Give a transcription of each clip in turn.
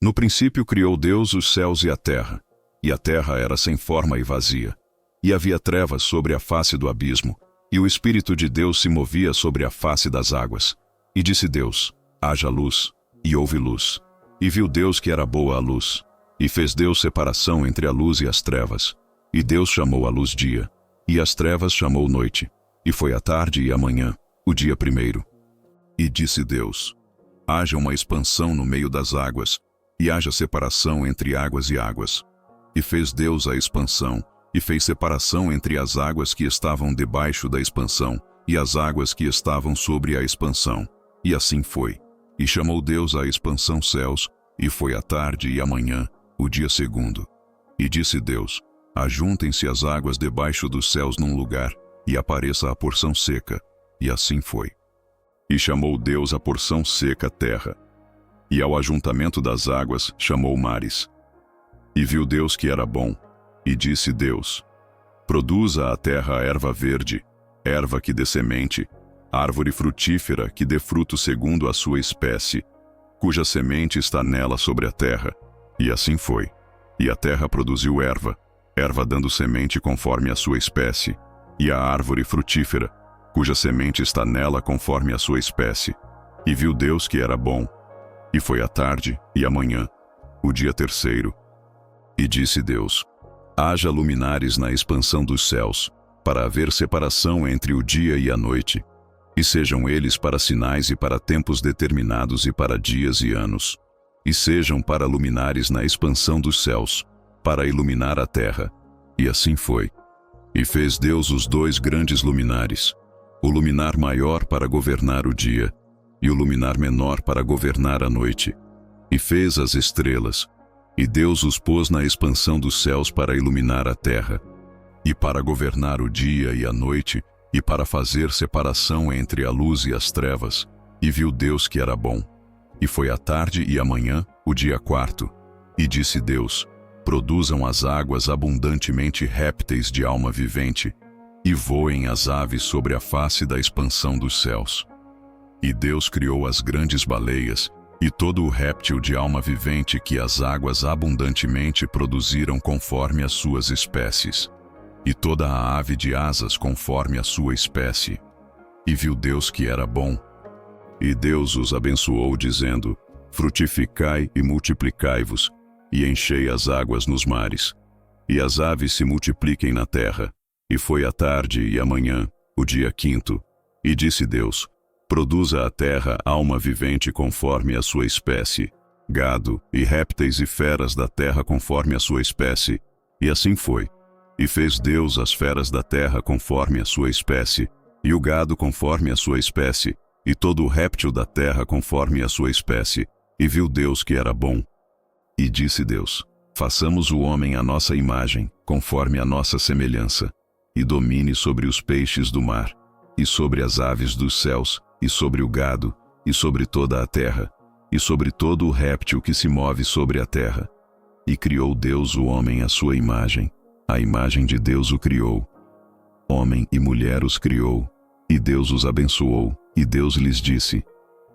No princípio criou Deus os céus e a terra era sem forma e vazia. E havia trevas sobre a face do abismo, e o Espírito de Deus se movia sobre a face das águas. E disse Deus: haja luz, e houve luz. E viu Deus que era boa a luz. E fez Deus separação entre a luz e as trevas. E Deus chamou a luz dia, e as trevas chamou noite. E foi a tarde e a manhã, o dia primeiro. E disse Deus: haja uma expansão no meio das águas, e haja separação entre águas e águas. E fez Deus a expansão, e fez separação entre as águas que estavam debaixo da expansão, e as águas que estavam sobre a expansão. E assim foi. E chamou Deus a expansão céus, e foi a tarde e a manhã, o dia segundo. E disse Deus: ajuntem-se as águas debaixo dos céus num lugar, e apareça a porção seca. E assim foi. E chamou Deus a porção seca terra. E ao ajuntamento das águas chamou mares. E viu Deus que era bom. E disse Deus: produza a terra erva verde, erva que dê semente, árvore frutífera que dê fruto segundo a sua espécie, cuja semente está nela sobre a terra. E assim foi. E a terra produziu erva, erva dando semente conforme a sua espécie, e a árvore frutífera, cuja semente está nela conforme a sua espécie. E viu Deus que era bom. E foi a tarde e a manhã, o dia terceiro. E disse Deus: haja luminares na expansão dos céus, para haver separação entre o dia e a noite, e sejam eles para sinais e para tempos determinados e para dias e anos, e sejam para luminares na expansão dos céus, para iluminar a terra. E assim foi. E fez Deus os dois grandes luminares, o luminar maior para governar o dia, e o luminar menor para governar a noite. E fez as estrelas, e Deus os pôs na expansão dos céus para iluminar a terra, e para governar o dia e a noite, e para fazer separação entre a luz e as trevas. E viu Deus que era bom. E foi a tarde e a manhã, o dia quarto. E disse Deus: produzam as águas abundantemente répteis de alma vivente, e voem as aves sobre a face da expansão dos céus. E Deus criou as grandes baleias, e todo o réptil de alma vivente que as águas abundantemente produziram conforme as suas espécies, e toda a ave de asas conforme a sua espécie. E viu Deus que era bom. E Deus os abençoou, dizendo: frutificai e multiplicai-vos, e enchei as águas nos mares, e as aves se multipliquem na terra. E foi a tarde e a manhã, o dia quinto. E disse Deus: produza a terra alma vivente conforme a sua espécie, gado e répteis e feras da terra conforme a sua espécie. E assim foi. E fez Deus as feras da terra conforme a sua espécie, e o gado conforme a sua espécie, e todo o réptil da terra conforme a sua espécie. E viu Deus que era bom. E disse Deus: façamos o homem à nossa imagem, conforme a nossa semelhança, e domine sobre os peixes do mar, e sobre as aves dos céus, e sobre o gado, e sobre toda a terra, e sobre todo o réptil que se move sobre a terra. E criou Deus o homem à sua imagem, a imagem de Deus o criou. Homem e mulher os criou, e Deus os abençoou, e Deus lhes disse: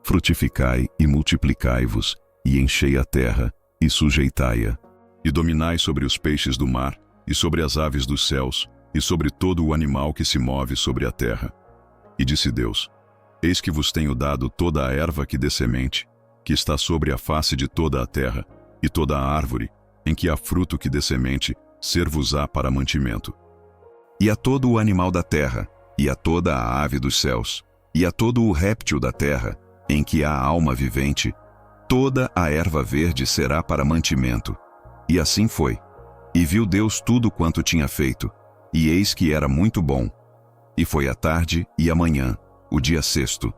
frutificai e multiplicai-vos, e enchei a terra, e sujeitai-a, e dominai sobre os peixes do mar, e sobre as aves dos céus, e sobre todo o animal que se move sobre a terra. E disse Deus: eis que vos tenho dado toda a erva que dê semente, que está sobre a face de toda a terra, e toda a árvore, em que há fruto que dê semente, ser-vos-á para mantimento. E a todo o animal da terra, e a toda a ave dos céus, e a todo o réptil da terra, em que há alma vivente, toda a erva verde será para mantimento. E assim foi. E viu Deus tudo quanto tinha feito, e eis que era muito bom. E foi a tarde e a manhã, o dia sexto.